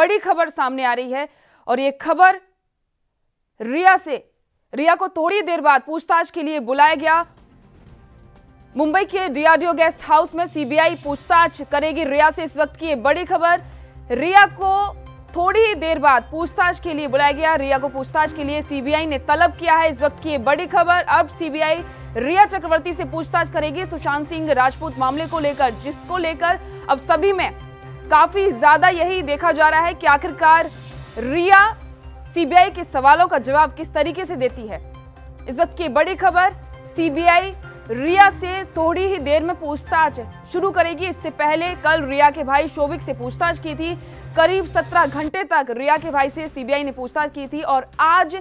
बड़ी खबर सामने आ रही है और ये खबर रिया को थोड़ी देर बाद पूछताछ के लिए बुलाया गया। मुंबई के डीआरडीओ गेस्ट हाउस में सीबीआई पूछताछ करेगी रिया से। इस वक्त की ये बड़ी खबर, रिया को थोड़ी ही देर बाद पूछताछ के लिए बुलाया गया। रिया को पूछताछ के लिए सीबीआई ने तलब किया है। इस वक्त की ये बड़ी खबर, अब सीबीआई रिया चक्रवर्ती से पूछताछ करेगी सुशांत सिंह राजपूत मामले को लेकर, जिसको लेकर अब सभी में काफी ज्यादा यही देखा जा रहा है कि आखिरकार रिया सीबीआई के सवालों का जवाब किस तरीके से देती है। इस वक्त की बड़ी खबर, सीबीआई रिया से थोड़ी ही देर में पूछताछ शुरू करेगी। इससे पहले कल रिया के भाई शोभिक से पूछताछ की थी। करीब 17 घंटे तक रिया के भाई से सीबीआई ने पूछताछ की थी और आज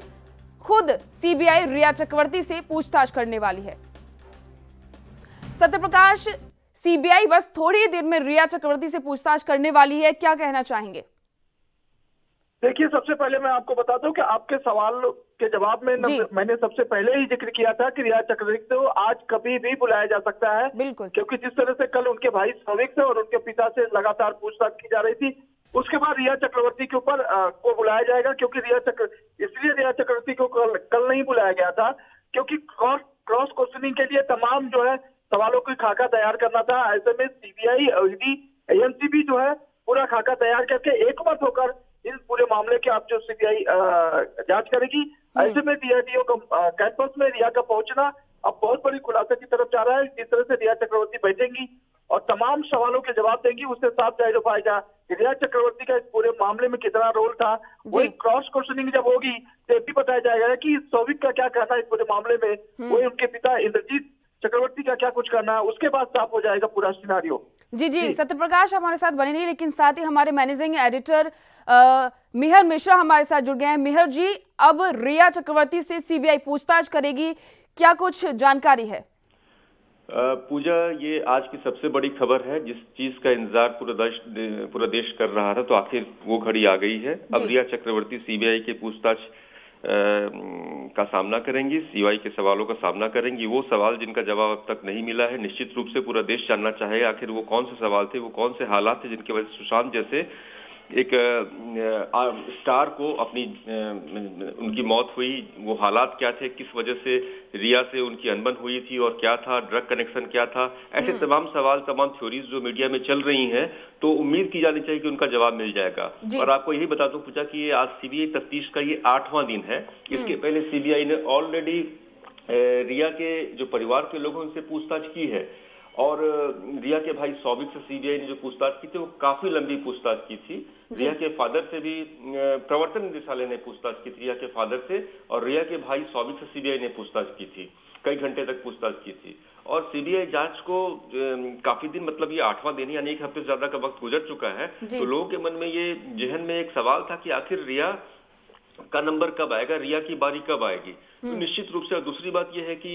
खुद सीबीआई रिया चक्रवर्ती से पूछताछ करने वाली है। सत्यप्रकाश, सीबीआई बस थोड़ी ही देर में रिया चक्रवर्ती से पूछताछ करने वाली है, क्या कहना चाहेंगे? देखिए, सबसे पहले मैं आपको बता दूं कि आपके सवाल के जवाब में मैंने सबसे पहले ही जिक्र किया था कि रिया चक्रवर्ती को आज कभी भी बुलाया जा सकता है। बिल्कुल, क्योंकि जिस तरह से कल उनके भाई शोभिक से और उनके पिता से लगातार पूछताछ की जा रही थी, उसके बाद रिया चक्रवर्ती के ऊपर को बुलाया जाएगा। क्योंकि इसलिए रिया चक्रवर्ती को कल नहीं बुलाया गया था क्योंकि क्रॉस क्वेश्चनिंग के लिए तमाम जो है सवालों की खाका तैयार करना था। ऐसे में सीबीआई, ईडी, एएनसीबी जो है पूरा खाका तैयार करके एकमत होकर इस पूरे मामले की आप जो सीबीआई जांच करेगी। ऐसे में डीआरडीओ कैंपस में रिया का पहुंचना अब बहुत बड़ी खुलासे की तरफ जा रहा है। जिस तरह से रिया चक्रवर्ती बैठेंगी और तमाम सवालों के जवाब देंगी, उससे साफ जाहिर हो पाएगा कि रिया चक्रवर्ती का इस पूरे मामले में कितना रोल था। वही क्रॉस क्वेश्चनिंग जब होगी तो ये भी बताया जाएगा कि शोभिक का क्या कहना है इस पूरे मामले में, वही उनके पिता इंद्रजीत चक्रवर्ती का क्या कुछ करना है, उसके बाद साफ हो जाएगा पूरा सिनारियो। जी, सत्यप्रकाश हमारे साथ बने नहीं, लेकिन साथ ही हमारे मैनेजिंग एडिटर मिहर मिश्रा हमारे साथ जुड़ गए हैं। मिहर जी, अब रिया चक्रवर्ती से सीबीआई पूछताछ करेगी, क्या कुछ जानकारी है? पूजा, ये आज की सबसे बड़ी खबर है। जिस चीज का इंतजार पूरा देश कर रहा था, तो आखिर वो घड़ी आ गई है। अब रिया चक्रवर्ती सीबीआई के पूछताछ का सामना करेंगी, सीबीआई के सवालों का सामना करेंगी। वो सवाल जिनका जवाब अब तक नहीं मिला है, निश्चित रूप से पूरा देश जानना चाहेगा आखिर वो कौन से सवाल थे, वो कौन से हालात थे जिनकी वजह से सुशांत जैसे एक स्टार को उनकी मौत हुई। वो हालात क्या थे, किस वजह से रिया से उनकी अनबन हुई थी और क्या था, ड्रग कनेक्शन क्या था, ऐसे तमाम सवाल, तमाम थ्योरीज जो मीडिया में चल रही हैं, तो उम्मीद की जानी चाहिए कि उनका जवाब मिल जाएगा। और आपको यही बता दूं पूछा कि ये आज सीबीआई तफ्तीश का ये 8वां दिन है। इसके पहले सीबीआई ने ऑलरेडी रिया के जो परिवार के लोगों उनसे पूछताछ की है और रिया के भाई शोभिक से सीबीआई ने जो पूछताछ की थी वो काफी लंबी पूछताछ की थी। रिया के फादर से भी प्रवर्तन निदेशालय ने पूछताछ की थी, रिया के फादर से, और रिया के भाई शोभिक से सीबीआई ने पूछताछ की थी। कई घंटे तक पूछताछ की थी और सीबीआई जांच को काफी दिन, मतलब ये 8वां दिन यानी 1 हफ्ते से ज्यादा का वक्त गुजर चुका है। तो लोगों के मन में ये जहन में एक सवाल था कि आखिर रिया का नंबर कब आएगा, रिया की बारी कब आएगी। तो निश्चित रूप से दूसरी बात यह है कि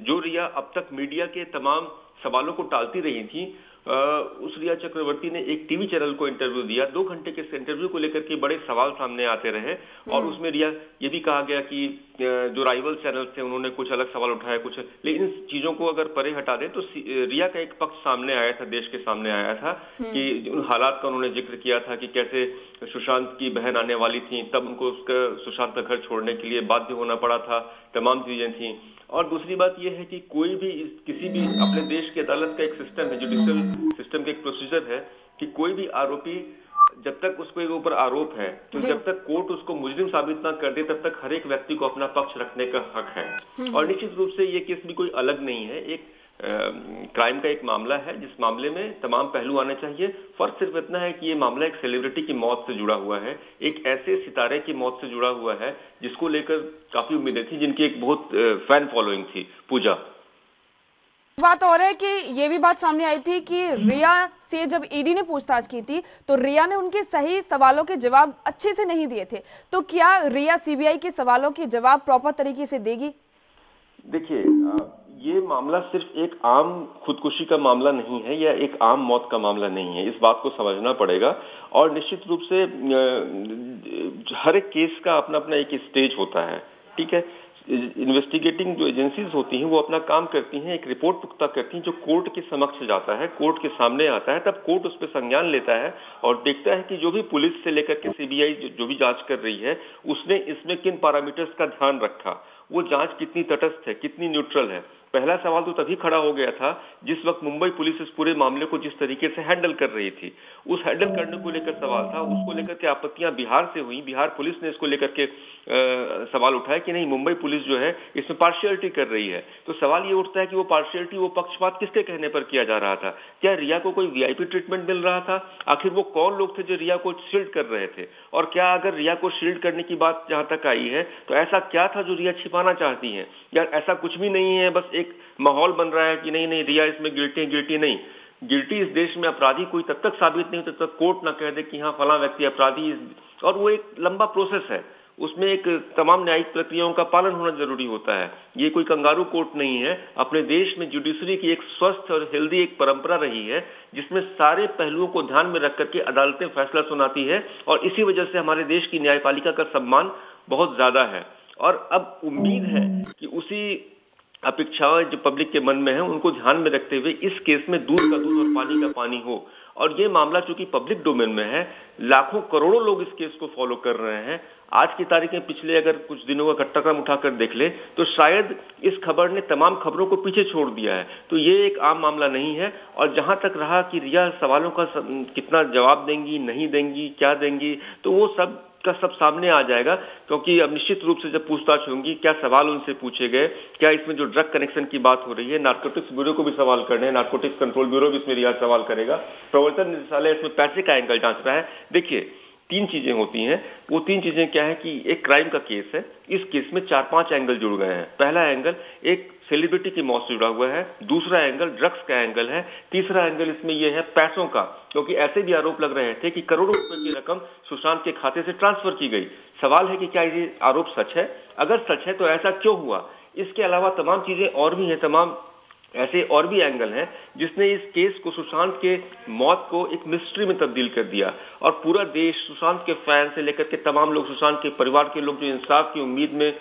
जो रिया अब तक मीडिया के तमाम सवालों को टालती रही थी, उस रिया चक्रवर्ती ने एक टीवी चैनल को इंटरव्यू दिया। 2 घंटे के इंटरव्यू को लेकर के बड़े सवाल सामने आते रहे और उसमें रिया ये भी कहा गया कि जो राइवल चैनल थे उन्होंने कुछ अलग सवाल उठाया, कुछ, लेकिन इन चीजों को अगर परे हटा दें तो रिया का एक पक्ष सामने आया था, देश के सामने आया था कि उन हालात का उन्होंने जिक्र किया था कि कैसे सुशांत की बहन आने वाली थी, तब उनको सुशांत का घर छोड़ने के लिए बाध्य होना पड़ा था, तमाम चीजें थी। और दूसरी बात यह है कि कोई भी किसी भी अपने देश की अदालत का एक सिस्टम है, जुडिशियल सिस्टम का एक प्रोसीजर है कि कोई भी आरोपी जब तक उसके ऊपर आरोप है, तो जब तक कोर्ट उसको मुजरिम साबित ना कर दे तब तक हर एक व्यक्ति को अपना पक्ष रखने का हक है। और निश्चित रूप से ये केस भी कोई अलग नहीं है, एक क्राइम का एक मामला है जिस मामले में तमाम पहलू आने चाहिए। फर्क सिर्फ इतना है कि ये मामला एक सेलिब्रिटी की मौत से जुड़ा हुआ है, एक ऐसे सितारे की मौत से जुड़ा हुआ है जिसको लेकर काफी उम्मीदें थी, जिनकी एक बहुत फैन फॉलोइंग थी। पूजा, बात और है कि ये भी बात सामने आई थी कि रिया से जब ईडी ने पूछताछ की थी तो रिया ने उनके सही सवालों के जवाब अच्छे से नहीं दिए थे। तो क्या रिया सीबीआई के सवालों के जवाब प्रॉपर तरीके से देगी? देखिए, ये मामला सिर्फ एक आम खुदकुशी का मामला नहीं है या एक आम मौत का मामला नहीं है, इस बात को समझना पड़ेगा। और निश्चित रूप से हर एक केस का अपना अपना एक स्टेज होता है, ठीक है। इन्वेस्टिगेटिंग जो एजेंसीज होती हैं वो अपना काम करती हैं, एक रिपोर्ट पुख्ता करती हैं जो कोर्ट के समक्ष जाता है, कोर्ट के सामने आता है, तब कोर्ट उस पर संज्ञान लेता है और देखता है कि जो भी पुलिस से लेकर के सीबीआई जो भी जांच कर रही है उसने इसमें किन पैरामीटर्स का ध्यान रखा, वो जांच कितनी तटस्थ है, कितनी न्यूट्रल है। पहला सवाल तो तभी खड़ा हो गया था जिस वक्त मुंबई पुलिस इस पूरे मामले को जिस तरीके से हैंडल कर रही थी, उस हैंडल करने को लेकर सवाल था, उसको लेकर के आपत्तियां बिहार से हुई, बिहार पुलिस ने इसको लेकर के सवाल उठाया कि नहीं मुंबई पुलिस जो है इसमें पार्शियलिटी कर रही है। तो सवाल ये उठता है कि वो पार्शियलिटी, वो पक्षपात किसके कहने पर किया जा रहा था? क्या रिया को कोई वीआईपी ट्रीटमेंट मिल रहा था? आखिर वो कौन लोग थे जो रिया को शील्ड कर रहे थे? और क्या अगर रिया को शील्ड करने की बात जहां तक आई है तो ऐसा क्या था जो रिया छिपाना चाहती है? या ऐसा कुछ भी नहीं है, बस एक माहौल बन रहा है कि नहीं नहीं रिया इसमें गिल्टी नहीं। गिल्टी इस देश में अपराधी कोई तब तक साबित नहीं, तब तक कोर्ट ना कह दे कि हाँ फला व्यक्ति अपराधी, और वो एक लंबा प्रोसेस है, उसमें एक तमाम न्यायिक प्रक्रियाओं का पालन होना जरूरी होता है। ये कोई कंगारू कोर्ट नहीं है। अपने देश में जुडिशरी की एक स्वस्थ और हेल्दी एक परंपरा रही है जिसमें सारे पहलुओं को ध्यान में रख करके अदालतें फैसला सुनाती है और इसी वजह से हमारे देश की न्यायपालिका का सम्मान बहुत ज्यादा है। और अब उम्मीद है कि उसी अपेक्षाएं जो पब्लिक के मन में है उनको ध्यान में रखते हुए इस केस में दूध का दूध और पानी का पानी हो। और ये मामला चूंकि पब्लिक डोमेन में है, लाखों करोड़ों लोग इस केस को फॉलो कर रहे हैं। आज की तारीख में पिछले अगर कुछ दिनों का घटनाक्रम उठाकर देख ले तो शायद इस खबर ने तमाम खबरों को पीछे छोड़ दिया है। तो ये एक आम मामला नहीं है। और जहां तक रहा कि रिया सवालों का कितना जवाब देंगी, नहीं देंगी, क्या देंगी, तो वो सब का सब सामने आ जाएगा, क्योंकि अब निश्चित रूप से जब पूछताछ होंगी, क्या सवाल उनसे पूछे गए, क्या इसमें जो ड्रग कनेक्शन की बात हो रही है, नार्कोटिक्स ब्यूरो को भी सवाल करने हैं, नार्कोटिक्स कंट्रोल ब्यूरो भी इसमें रिया सवाल करेगा, प्रवर्तन निदेशालय इसमें पैसे का एंगल जांच रहा है। देखिए 3 चीजें होती हैं, वो 3 चीजें क्या है कि एक क्राइम का केस है, इस केस में 4-5 एंगल जुड़ गए हैं। पहला एंगल एक सेलिब्रिटी की मौत से जुड़ा हुआ है, दूसरा एंगल ड्रग्स का एंगल है, तीसरा एंगल इसमें यह है पैसों का, क्योंकि ऐसे भी आरोप लग रहे थे कि करोड़ों रुपए की रकम सुशांत के खाते से ट्रांसफर की गई। सवाल है कि क्या ये आरोप सच है? अगर सच है तो ऐसा क्यों हुआ? इसके अलावा तमाम चीजें और भी हैं, तमाम ऐसे और भी एंगल हैं जिसने इस केस को, सुशांत के मौत को एक मिस्ट्री में तब्दील कर दिया। और पूरा देश, सुशांत के फैन से लेकर के तमाम लोग, सुशांत के परिवार के लोग जो इंसाफ की उम्मीद में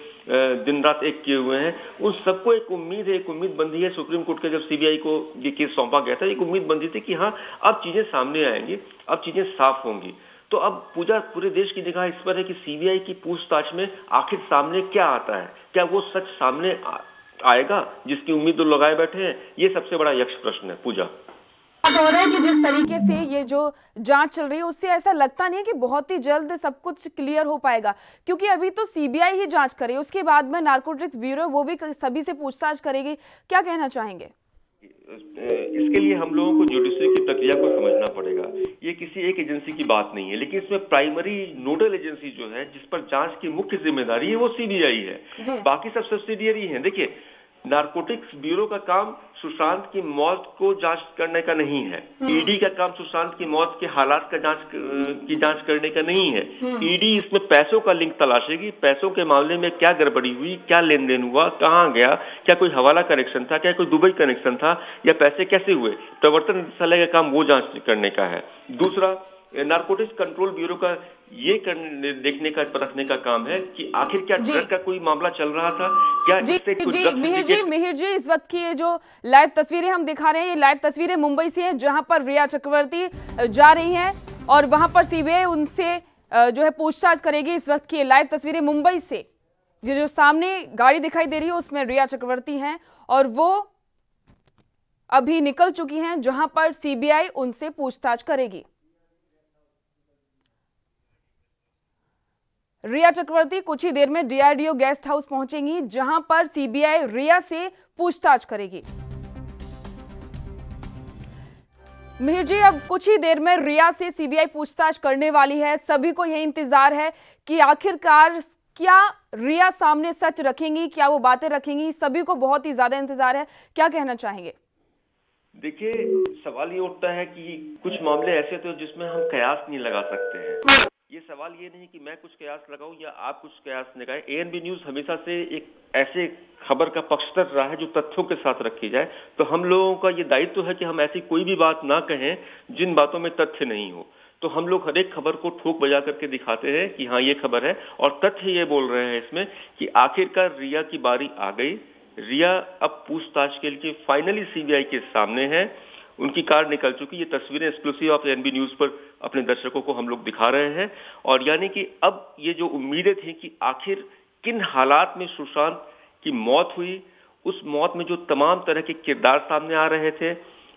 दिन रात एक किए हुए हैं, उन सबको एक उम्मीद है, एक उम्मीद बंधी है। सुप्रीम कोर्ट के जब सीबीआई को ये केस सौंपा गया था, एक उम्मीद बंधी थी कि हाँ अब चीजें सामने आएंगी, अब चीजें साफ होंगी। तो अब पूरे देश की निगाह इस पर है कि सीबीआई की पूछताछ में आखिर सामने क्या आता है, क्या वो सच सामने आएगा जिसकी उम्मीद तो लगाए बैठे हैं? ये सबसे बड़ा यक्ष प्रश्न है। पूजा, बात हो रहा है कि जिस तरीके से ये जो जांच चल रही है उससे ऐसा लगता नहीं है कि बहुत ही जल्द सब कुछ क्लियर हो पाएगा, क्योंकि अभी तो सीबीआई ही जांच करे, उसके बाद में नार्कोटिक्स ब्यूरो वो भी सभी से पूछताछ करेगी। क्या कहना चाहेंगे? इसके लिए हम लोगों को जुडिशरी की प्रक्रिया को समझना पड़ेगा। ये किसी एक एजेंसी की बात नहीं है, लेकिन इसमें प्राइमरी नोडल एजेंसी जो है जिस पर जांच की मुख्य जिम्मेदारी है वो सीबीआई है, बाकी सब सब्सिडियरी हैं। देखिए नार्कोटिक्स ब्यूरो का काम सुशांत की मौत को जांच करने का नहीं है, ईडी का काम सुशांत की मौत के हालात का जांच करने का नहीं है। ईडी इसमें पैसों का लिंक तलाशेगी, पैसों के मामले में क्या गड़बड़ी हुई, क्या लेन देन हुआ, कहां गया, क्या कोई हवाला कनेक्शन था, क्या कोई दुबई कनेक्शन था, या पैसे कैसे हुए। प्रवर्तन निदेशालय का काम वो जांच करने का है। दूसरा नार्कोटिक्स कंट्रोल ब्यूरो का ये देखने का, परखने का काम है कि आखिर क्या ड्रग का कोई मामला चल रहा था, क्या इससे कुछ मिहिर जी इस वक्त की ये जो लाइव तस्वीरें हम दिखा रहे हैं, ये लाइव तस्वीरें मुंबई से हैं जहां पर रिया चक्रवर्ती जा रही हैं और वहां पर सीबीआई उनसे जो है पूछताछ करेगी। इस वक्त की लाइव तस्वीरें मुंबई से, जो सामने गाड़ी दिखाई दे रही है उसमें रिया चक्रवर्ती हैं और वो अभी निकल चुकी हैं जहां पर सीबीआई उनसे पूछताछ करेगी। रिया चक्रवर्ती कुछ ही देर में डीआरडीओ गेस्ट हाउस पहुंचेंगी जहां पर सीबीआई रिया से पूछताछ करेगी। मिहिर जी अब कुछ ही देर में रिया से सीबीआई पूछताछ करने वाली है। सभी को यह इंतजार है कि आखिरकार क्या रिया सामने सच रखेंगी, क्या वो बातें रखेंगी, सभी को बहुत ही ज्यादा इंतजार है। क्या कहना चाहेंगे? देखिए सवाल ये उठता है कि कुछ मामले ऐसे थे जिसमें हम कयास नहीं लगा सकते हैं। ये सवाल ये नहीं कि मैं कुछ कयास लगाऊं या आप कुछ कयास लगाएं। एएनबी न्यूज हमेशा से एक ऐसे खबर का पक्षधर रहा है जो तथ्यों के साथ रखी जाए। तो हम लोगों का ये दायित्व है कि हम ऐसी कोई भी बात ना कहें जिन बातों में तथ्य नहीं हो। तो हम लोग हर एक खबर को ठोक बजा करके दिखाते हैं कि हाँ ये खबर है, और तथ्य ये बोल रहे हैं इसमें कि आखिरकार रिया की बारी आ गई। रिया अब पूछताछ के लिए फाइनली सीबीआई के सामने है, उनकी कार निकल चुकी। ये तस्वीरें एक्सक्लूसिव ऑफ एनबी न्यूज पर अपने दर्शकों को हम लोग दिखा रहे हैं। और यानी कि अब ये जो उम्मीदें थी कि आखिर किन हालात में सुशांत की मौत हुई, उस मौत में जो तमाम तरह के किरदार सामने आ रहे थे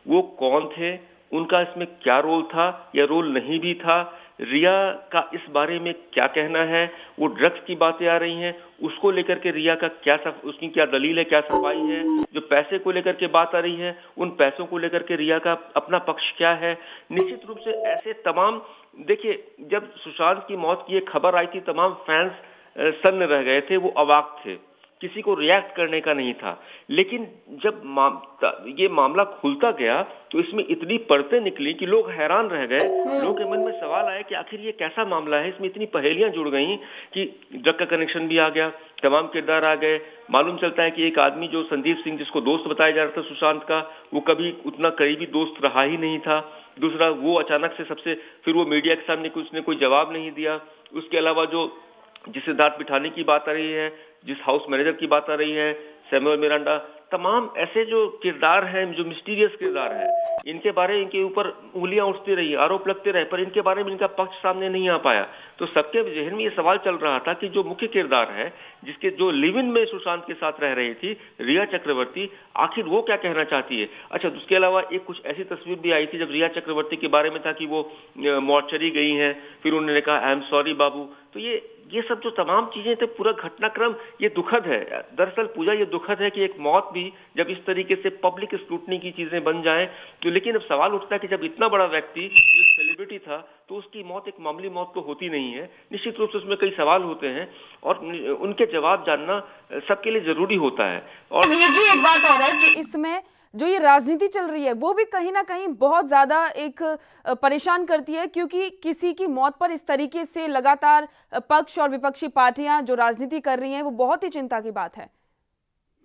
वो कौन थे, उनका इसमें क्या रोल था या रोल नहीं भी था, रिया का इस बारे में क्या कहना है, वो ड्रग्स की बातें आ रही हैं उसको लेकर के रिया का उसकी क्या दलील है, क्या सफाई है, जो पैसे को लेकर के बात आ रही है उन पैसों को लेकर के रिया का अपना पक्ष क्या है। निश्चित रूप से ऐसे तमाम, देखिए जब सुशांत की मौत की एक खबर आई थी तमाम फैंस सन्न रह गए थे, वो अवाक थे, किसी को रिएक्ट करने का नहीं था। लेकिन जब ये मामला खुलता गया तो इसमें इतनी परतें निकली कि लोग हैरान रह गए। लोगों के मन में सवाल आया कि आखिर ये कैसा मामला है, इसमें इतनी पहेलियां जुड़ गई कि ड्रग का कनेक्शन भी आ गया, तमाम किरदार आ गए। मालूम चलता है कि एक आदमी जो संदीप सिंह, जिसको दोस्त बताया जा रहा था सुशांत का, वो कभी उतना करीबी दोस्त रहा ही नहीं था। दूसरा, वो अचानक से फिर वो मीडिया के सामने उसने कोई जवाब नहीं दिया। उसके अलावा जिस सिद्धार्थ पिठानी की बात आ रही है, जिस हाउस मैनेजर की बात आ रही है, सैमुअल मिरांडा, तमाम ऐसे जो किरदार हैं, जो मिस्टीरियस किरदार हैं, इनके ऊपर उंगलियां उठती रही, आरोप लगते रहे, पर इनके बारे में इनका पक्ष सामने नहीं आ पाया। तो सबके जहन में ये सवाल चल रहा था कि जो मुख्य किरदार है, जो लिव इन में सुशांत के साथ रह रही थी, रिया चक्रवर्ती, आखिर वो क्या कहना चाहती है। अच्छा, उसके अलावा एक कुछ ऐसी तस्वीर भी आई थी जब रिया चक्रवर्ती के बारे में था कि वो मॉर्चरी गई हैं, फिर उन्होंने कहा आई एम सॉरी बाबू। तो ये सब जो तमाम चीजें थे, पूरा घटनाक्रम ये दुखद है। दरअसल पूजा, ये दुखद है कि एक मौत भी जब इस तरीके से पब्लिक स्क्रूटनी की चीजें बन जाएं, तो लेकिन अब सवाल उठता है कि जब इतना बड़ा व्यक्ति जो सेलिब्रिटी था, तो उसकी मौत एक मामूली मौत तो होती नहीं है। निश्चित रूप से उसमें कई सवाल होते हैं और उनके जवाब जानना सबके लिए जरूरी होता है। और जी एक बात और है कि इसमें जो ये राजनीति चल रही है वो भी कहीं ना कहीं बहुत ज्यादा एक परेशान करती है, क्योंकि किसी की मौत पर इस तरीके से लगातार पक्ष और विपक्षी पार्टियां जो राजनीति कर रही हैं वो बहुत ही चिंता की बात है।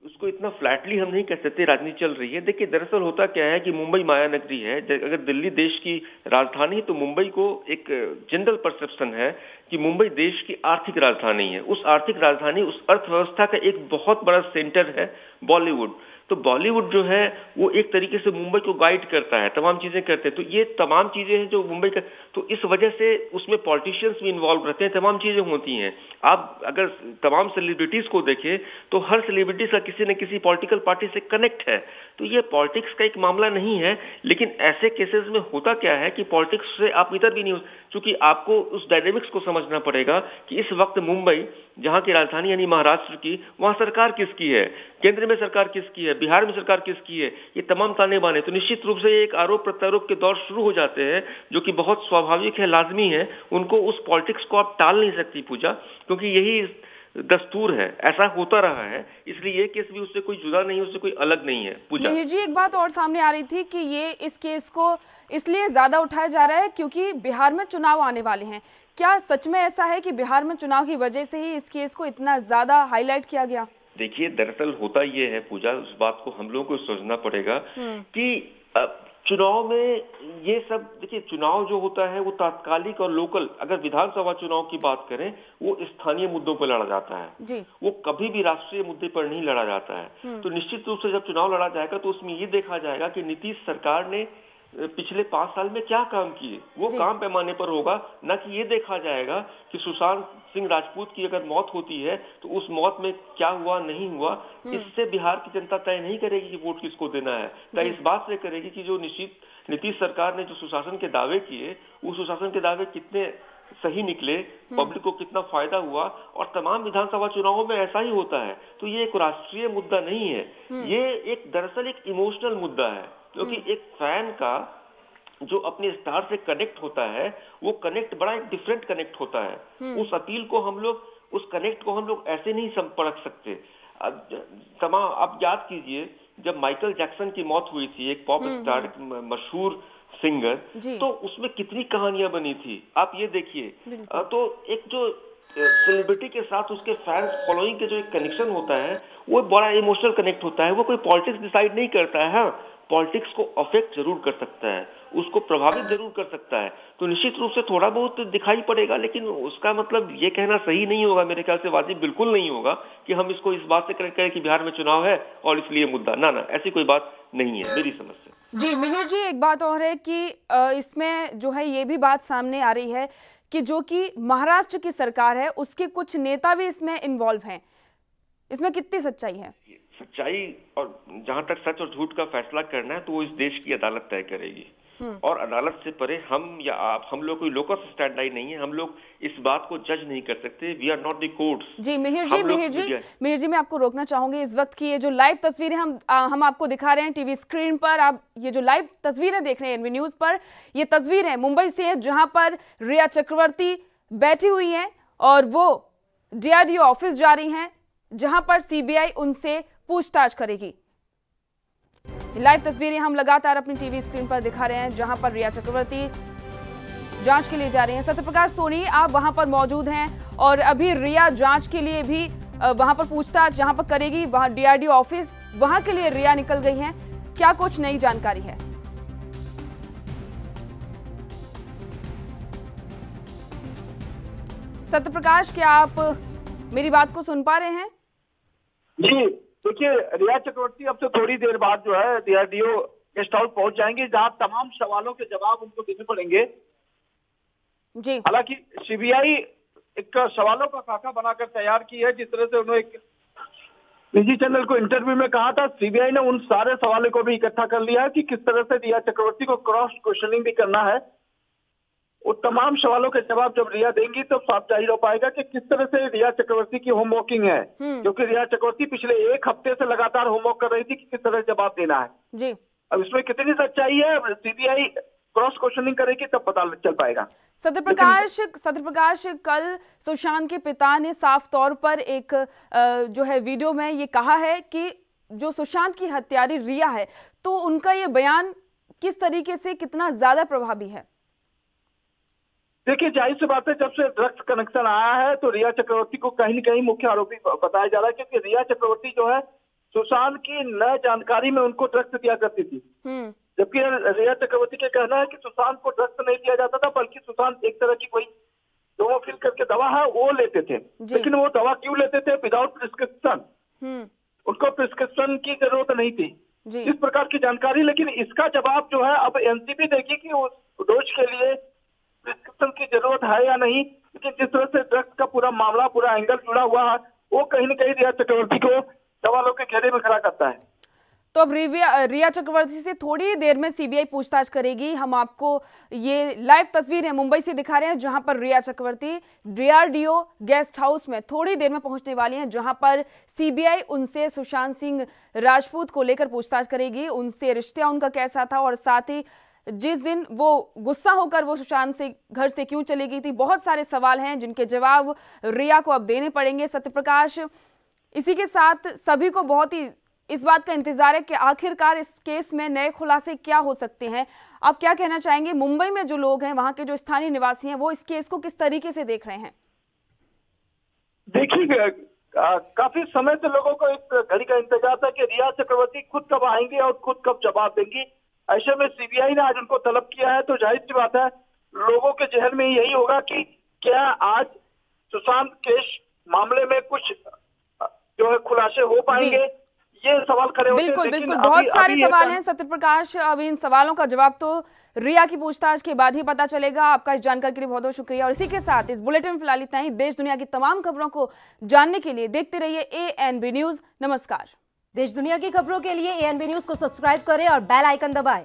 उसको इतना फ्लैटली हम नहीं कह सकते राजनीति चल रही है। देखिए, दरअसल होता क्या है कि मुंबई माया नगरी है। अगर दिल्ली देश की राजधानी, तो मुंबई को एक जनरल परसेप्शन है कि मुंबई देश की आर्थिक राजधानी है। उस आर्थिक राजधानी, उस अर्थव्यवस्था का एक बहुत बड़ा सेंटर है बॉलीवुड। तो बॉलीवुड जो है वो एक तरीके से मुंबई को गाइड करता है, तमाम चीजें करते हैं। तो ये तमाम चीजें हैं जो मुंबई का, तो इस वजह से उसमें पॉलिटिशियंस भी इन्वॉल्व रहते हैं, तमाम चीजें होती हैं। आप अगर तमाम सेलिब्रिटीज को देखें तो हर सेलिब्रिटीज का किसी न किसी पॉलिटिकल पार्टी से कनेक्ट है। तो ये पॉलिटिक्स का एक मामला नहीं है। लेकिन ऐसे केसेस में होता क्या है कि पॉलिटिक्स से आप इधर भी नहीं हो, चूंकि आपको उस डायनेमिक्स को समझना पड़ेगा कि इस वक्त मुंबई, जहां की राजधानी यानी महाराष्ट्र की, वहां सरकार किसकी है, केंद्र में सरकार किसकी है, बिहार में सरकार किसकी है, ये तमाम ताने बाने। तो निश्चित रूप से एक आरोप प्रत्यारोप के दौर शुरू हो जाते हैं, जो कि बहुत स्वाभाविक है, लाजमी है। उनको उस पॉलिटिक्स को आप टाल नहीं सकती पूजा, क्योंकि यही दस्तूर है, ऐसा होता रहा है। इसलिए ये केस भी उससे कोई जुदा नहीं, उससे कोई अलग नहीं है पूजा। जी एक बात और सामने आ रही थी कि ये इस केस को इसलिए ज्यादा उठाया जा रहा है क्योंकि बिहार में चुनाव आने वाले हैं। क्या सच में ऐसा है कि बिहार में चुनाव की वजह से ही इस केस को इतना ज्यादा हाईलाइट किया गया? देखिए, दरअसल होता ये है पूजा, उस बात को हम लोगों को सोचना पड़ेगा कि चुनाव में ये सब, देखिए चुनाव जो होता है वो तात्कालिक और लोकल, अगर विधानसभा चुनाव की बात करें, वो स्थानीय मुद्दों पर लड़ा जाता है जी। वो कभी भी राष्ट्रीय मुद्दे पर नहीं लड़ा जाता है। तो निश्चित रूप से जब चुनाव लड़ा जाएगा तो उसमें ये देखा जाएगा कि नीतीश सरकार ने पिछले 5 साल में क्या काम किए, वो काम पैमाने पर होगा, न कि ये देखा जाएगा कि सुशांत सिंह राजपूत की अगर मौत होती है तो उस मौत में क्या हुआ नहीं हुआ। इससे बिहार की जनता तय नहीं करेगी कि वोट किसको देना है, तय इस बात से करेगी कि जो नीतीश सरकार ने जो सुशासन के दावे किए, वो सुशासन के दावे कितने सही निकले, पब्लिक को कितना फायदा हुआ। और तमाम विधानसभा चुनावों में ऐसा ही होता है। तो ये एक राष्ट्रीय मुद्दा नहीं है, ये एक दरअसल एक इमोशनल मुद्दा है, क्योंकि एक फैन का जो अपने स्टार से कनेक्ट होता है, वो कनेक्ट बड़ा एक डिफरेंट कनेक्ट होता है। उस अपील को हम लोग, उस कनेक्ट को हम लोग ऐसे नहीं परख सकते। आप याद कीजिए, जब माइकल जैक्सन की मौत हुई थी, एक पॉप स्टार, मशहूर सिंगर, तो उसमें कितनी कहानियां बनी थी, आप ये देखिए। तो एक जो सेलिब्रिटी के साथ उसके फैंस फॉलोइंग के जो एक कनेक्शन होता है, वो बड़ा इमोशनल कनेक्ट होता है। वो कोई पॉलिटिक्स डिसाइड नहीं करता है। हाँ, पॉलिटिक्स को अफेक्ट जरूर कर सकता है, उसको प्रभावित जरूर कर सकता है। तो निश्चित रूप से थोड़ा बहुत दिखाई पड़ेगा, लेकिन उसका मतलब ये कहना सही नहीं होगा, मेरे ख्याल से वाजिब बिल्कुल नहीं होगा कि हम इसको इस बात से करें कि बिहार में चुनाव है और इसलिए मुद्दा, ना ऐसी कोई बात नहीं है मेरी समझ से। जी मिहिर जी, एक बात और है कि इसमें जो है ये भी बात सामने आ रही है कि जो कि महाराष्ट्र की सरकार है उसके कुछ नेता भी इसमें इन्वॉल्व हैं, इसमें कितनी सच्चाई है? सच्चाई और जहां तक सच और झूठ का फैसला करना है तो वो इस देश की अदालत तय करेगी, और अदालत से परे हम या आप, हम लोग कोई लोकस स्टैंड नहीं है, हम लोग इस बात को जज नहीं कर सकते। We are not the courts. जी मिहिर जी मैं आपको रोकना चाहूंगी। इस वक्त की ये जो लाइव तस्वीरें हम आपको दिखा रहे हैं टीवी स्क्रीन पर, आप ये जो लाइव तस्वीरें देख रहे हैं एनवी न्यूज पर, ये तस्वीर है मुंबई से है जहां पर रिया चक्रवर्ती बैठी हुई है और वो DRDO ऑफिस जा रही हैं जहां पर CBI उनसे पूछताछ करेगी। लाइव तस्वीरें हम लगातार अपनी टीवी स्क्रीन पर दिखा रहे हैं जहां पर रिया चक्रवर्ती जांच के लिए जा रही हैं। सत्यप्रकाश सोनी, आप वहां पर मौजूद हैं और अभी रिया जांच के लिए भी वहां पर पूछताछ जहां पर करेगी, वहां DRDO ऑफिस, वहां के लिए रिया निकल गई हैं। क्या कुछ नई जानकारी है? सत्यप्रकाश, क्या आप मेरी बात को सुन पा रहे हैं? जी देखिए, रिया चक्रवर्ती अब से थोड़ी देर बाद जो है DRDO गेस्ट हाउस पहुंच जाएंगे, जहां तमाम सवालों के जवाब उनको देने पड़ेंगे। जी, हालांकि CBI एक सवालों का खाका बनाकर तैयार की है, जिस तरह से उन्होंने एक निजी चैनल को इंटरव्यू में कहा था। CBI ने उन सारे सवालों को भी इकट्ठा कर लिया है कि किस तरह से रिया चक्रवर्ती को क्रॉस क्वेश्चनिंग भी करना है। वो तमाम सवालों के जवाब जब रिया देंगी तब साफ जाहिर हो पाएगा कि किस तरह से रिया चक्रवर्ती की होमवर्किंग है, क्योंकि रिया चक्रवर्ती पिछले 1 हफ्ते से लगातार होमवर्क कर रही थी कि किस तरह जवाब देना है। जी, अब इसमें कितनी सच्चाई है, CBI क्रॉस क्वेश्चनिंग करेगी तब पता चल पाएगा। सत्यप्रकाश, कल सुशांत के पिता ने साफ तौर पर एक जो है वीडियो में ये कहा है कि जो सुशांत की हत्यारी रिया है, तो उनका ये बयान किस तरीके से कितना ज्यादा प्रभावी है? देखिए, जाहिर सी बात है, जब से ड्रग्स कनेक्शन आया है तो रिया चक्रवर्ती को कहीं न कहीं मुख्य आरोपी बताया जा रहा है, क्योंकि रिया चक्रवर्ती जो है सुशांत की न जानकारी में उनको ड्रग्स दिया करती थी। जबकि रिया चक्रवर्ती का कहना है कि सुशांत को ड्रग्स नहीं दिया जाता था, बल्कि सुशांत एक तरह की कोई डोमोफिल करके दवा है वो लेते थे। लेकिन वो दवा क्यों लेते थे? Without prescription. उनको प्रिस्क्रिप्शन की जरूरत नहीं थी, इस प्रकार की जानकारी। लेकिन इसका जवाब जो है अब NCB देगी कि उस डोज के लिए प्रिस्क्रिप्शन की जरूरत है या नहीं। लेकिन जिस तरह से ड्रग्स का पूरा मामला, पूरा एंगल जुड़ा हुआ है, वो कहीं न कहीं रिया चक्रवर्ती को सवालों के घेरे में खड़ा करता है। तो अब रिया चक्रवर्ती से थोड़ी देर में CBI पूछताछ करेगी। हम आपको ये लाइव तस्वीर है मुंबई से दिखा रहे हैं जहां पर रिया चक्रवर्ती DRDO गेस्ट हाउस में थोड़ी देर में पहुंचने वाली हैं, जहां पर CBI उनसे सुशांत सिंह राजपूत को लेकर पूछताछ करेगी, उनसे रिश्ता उनका कैसा था और साथ ही जिस दिन वो गुस्सा होकर वो सुशांत से घर से क्यों चली गई थी। बहुत सारे सवाल हैं जिनके जवाब रिया को अब देने पड़ेंगे। सत्यप्रकाश, इसी के साथ सभी को बहुत ही इस बात का इंतजार है कि आखिरकार इस केस में नए खुलासे क्या हो सकते हैं। आप क्या कहना चाहेंगे? मुंबई में जो लोग हैं, वहां के जो स्थानीय निवासी हैं, वो इस केस को किस तरीके से देख रहे हैं? देखिए, काफी समय से लोगों को एक घड़ी का इंतजार था कि रिया चक्रवर्ती खुद कब आएंगे और खुद कब जवाब देंगी। ऐसे में CBI ने आज उनको तलब किया है, तो जाहिर सी बात है लोगों के जहन में यही होगा कि क्या आज सुशांत केस मामले में कुछ जो है खुलासे हो पाएंगे, ये सवाल खड़े होते हैं। बिल्कुल, बहुत सारे सवाल हैं सत्यप्रकाश। अब इन सवालों का जवाब तो रिया की पूछताछ के बाद ही पता चलेगा। आपका इस जानकारी के लिए बहुत बहुत शुक्रिया। और इसी के साथ इस बुलेटिन में फिलहाल इतना ही। देश दुनिया की तमाम खबरों को जानने के लिए देखते रहिए ANB न्यूज। नमस्कार। देश दुनिया की खबरों के लिए ANB न्यूज को सब्सक्राइब करें और बेल आइकन दबाएं।